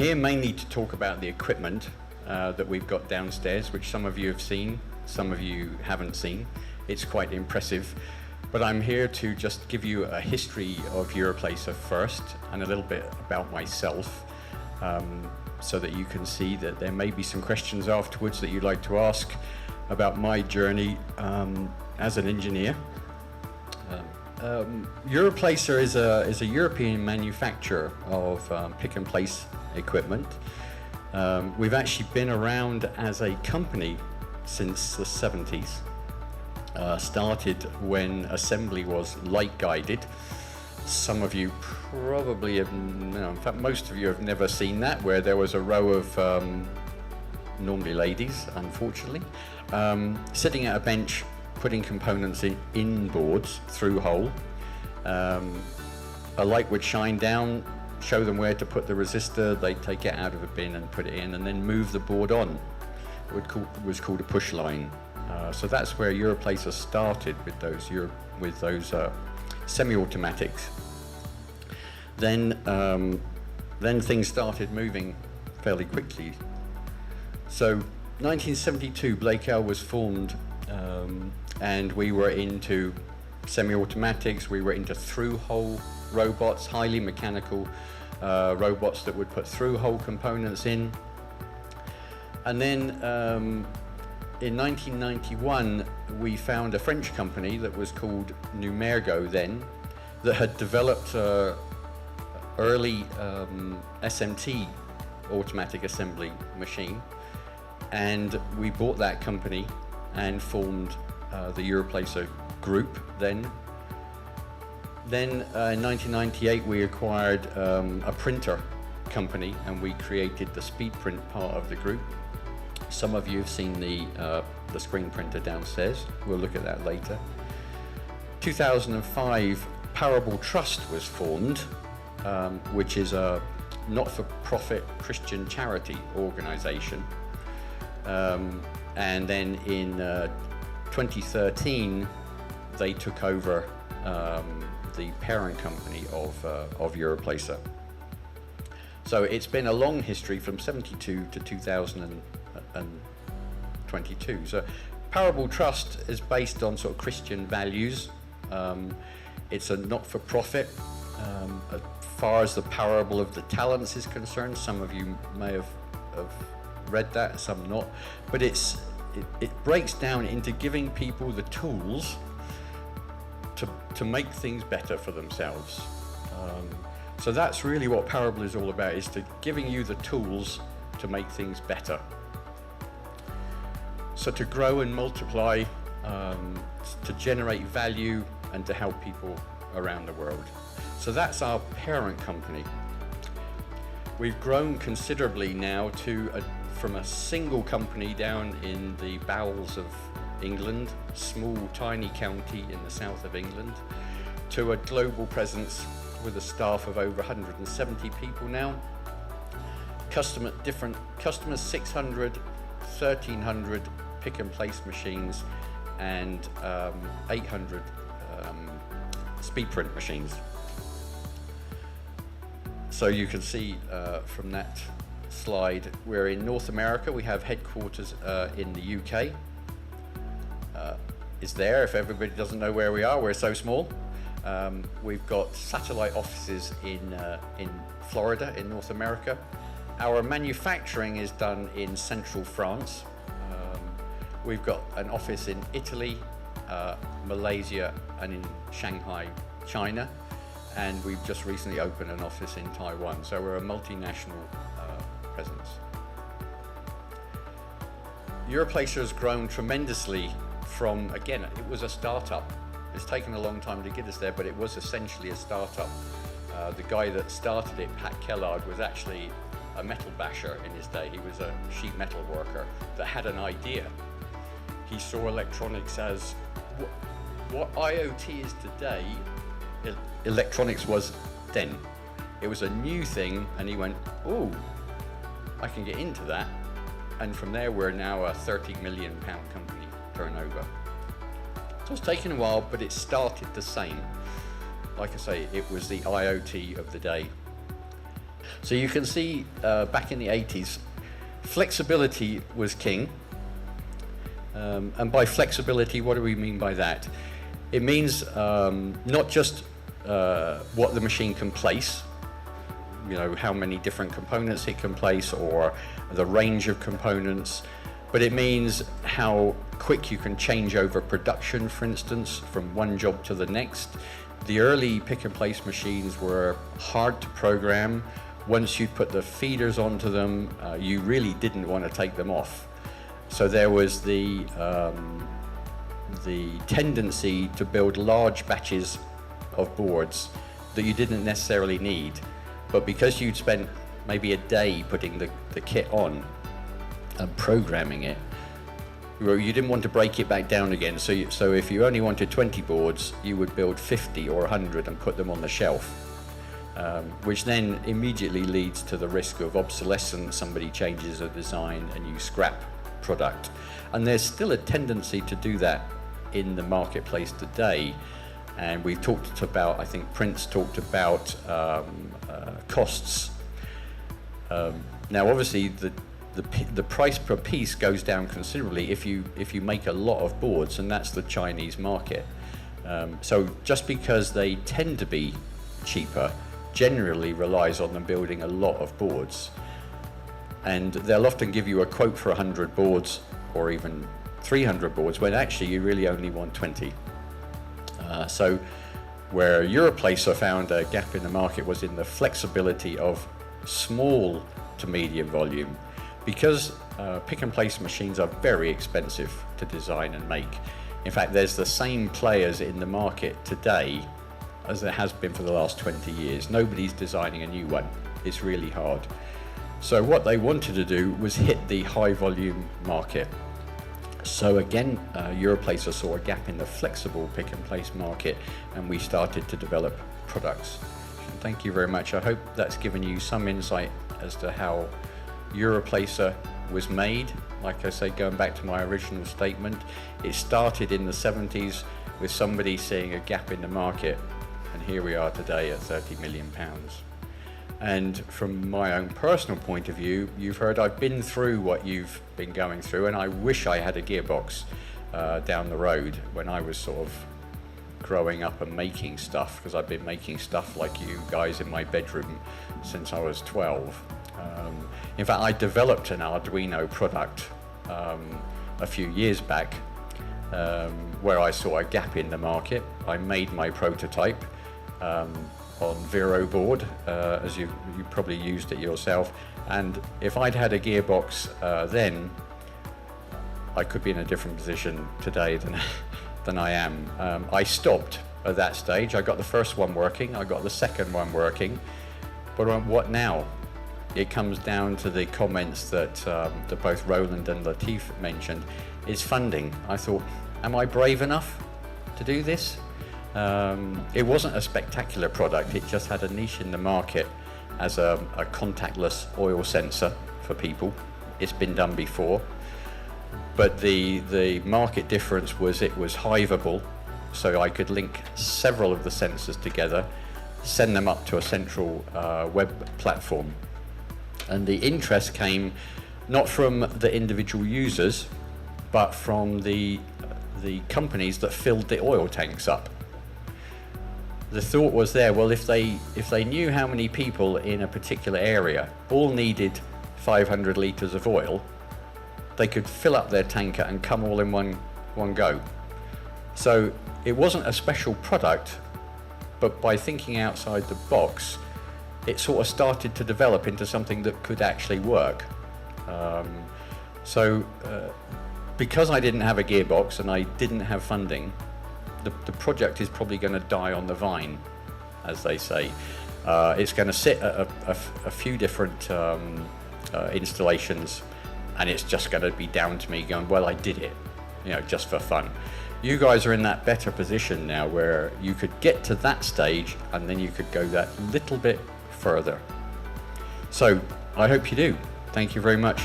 here mainly to talk about the equipment that we've got downstairs, which some of you have seen, some of you haven't seen. It's quite impressive. But I'm here to just give you a history of Europlacer first, and a little bit about myself, so that you can see that there may be some questions afterwards that you'd like to ask about my journey as an engineer. Europlacer is a European manufacturer of pick and place equipment. We've actually been around as a company since the 70s. Started when assembly was light guided. Some of you probably have, no, in fact most of you have never seen that, where there was a row of normally ladies, unfortunately, sitting at a bench putting components in boards through hole. A light would shine down, show them where to put the resistor, they'd take it out of a bin and put it in, and then move the board on. It was called a push line. So that's where Europlacer started, with those semi-automatics. Then things started moving fairly quickly. So 1972, Blakell was formed, and we were into semi-automatics. We were into through-hole robots, highly mechanical robots that would put through-hole components in. And then in 1991, we found a French company that was called Numergo then, that had developed early SMT automatic assembly machine, and we bought that company and formed the Europlacer group then. Then in 1998 we acquired a printer company, and we created the speed print part of the group. Some of you have seen the screen printer downstairs. We'll look at that later. 2005, Parable Trust was formed, which is a not-for-profit Christian charity organization. And then in 2013, they took over the parent company of Europlacer. So it's been a long history from 72 to 2022. So Parable Trust is based on sort of Christian values. It's a not-for-profit. As far as the parable of the talents is concerned, some of you may have read that, some not. But it breaks down into giving people the tools to make things better for themselves. So that's really what Parable is all about, is to giving you the tools to make things better. So to grow and multiply, to generate value, and to help people around the world. So that's our parent company. We've grown considerably now from a single company down in the bowels of England, small tiny county in the south of England, to a global presence with a staff of over 170 people now. Customers 600, 1,300 pick and place machines, and 800 speed print machines. So you can see from that slide, we're in North America. We have headquarters in the UK. It's there if everybody doesn't know where we are. We're so small. We've got satellite offices in Florida, in North America. Our manufacturing is done in central France. We've got an office in Italy, Malaysia, and in Shanghai, China. And we've just recently opened an office in Taiwan. So we're a multinational presence. Europlacer has grown tremendously from, again, it was a startup. It's taken a long time to get us there, but it was essentially a startup. The guy that started it, Pat Kellard, was actually a metal basher in his day. He was a sheet metal worker that had an idea. He saw electronics as what IoT is today. Electronics was then. It was a new thing, and he went, oh, I can get into that. And from there, we're now a £30 million company turnover. So it's taken a while, but it started the same. Like I say, it was the IoT of the day. So you can see back in the 80s, flexibility was king. And by flexibility, what do we mean by that? It means not just what the machine can place, you know, how many different components it can place or the range of components, but it means how quick you can change over production, for instance, from one job to the next. The early pick and place machines were hard to program. Once you put the feeders onto them, you really didn't want to take them off. So there was the tendency to build large batches of boards that you didn't necessarily need. But because you'd spent maybe a day putting the kit on and programming it, you didn't want to break it back down again. So if you only wanted 20 boards, you would build 50 or 100 and put them on the shelf, which then immediately leads to the risk of obsolescence. Somebody changes a design and you scrap product. And there's still a tendency to do that in the marketplace today. And we've talked about, I think Prince talked about costs. Now obviously the price per piece goes down considerably if you make a lot of boards, and that's the Chinese market. So just because they tend to be cheaper, generally relies on them building a lot of boards. And they'll often give you a quote for 100 boards or even 300 boards when actually you really only want 20. So where Europlacer found a gap in the market was in the flexibility of small to medium volume. Because pick and place machines are very expensive to design and make. In fact, there's the same players in the market today as there has been for the last 20 years. Nobody's designing a new one. It's really hard. So what they wanted to do was hit the high volume market. So again, Europlacer saw a gap in the flexible pick and place market, and we started to develop products. Thank you very much. I hope that's given you some insight as to how Europlacer was made. Like I say, going back to my original statement, it started in the 70s with somebody seeing a gap in the market, and here we are today at £30 million. And from my own personal point of view, you've heard I've been through what you've been going through, and I wish I had a gearbox down the road when I was sort of growing up and making stuff, because I've been making stuff like you guys in my bedroom since I was 12. In fact, I developed an Arduino product a few years back where I saw a gap in the market. I made my prototype on Vero board, as you probably used it yourself, and if I'd had a gearbox then, I could be in a different position today than I am. I stopped at that stage. I got the first one working, I got the second one working, but what now? It comes down to the comments that both Roland and Latif mentioned, is funding. I thought, am I brave enough to do this? It wasn't a spectacular product, it just had a niche in the market as a contactless oil sensor for people. It's been done before, but the market difference was it was hivable, so I could link several of the sensors together, send them up to a central web platform. And the interest came not from the individual users, but from the companies that filled the oil tanks up. The thought was there, well, if they knew how many people in a particular area all needed 500 litres of oil, they could fill up their tanker and come all in one go. So it wasn't a special product, but by thinking outside the box, it sort of started to develop into something that could actually work. Because I didn't have a gearbox and I didn't have funding, the project is probably going to die on the vine, as they say. It's going to sit at a few different installations, and it's just going to be down to me going, well, I did it, just for fun. You guys are in that better position now where you could get to that stage and then you could go that little bit further. So I hope you do. Thank you very much.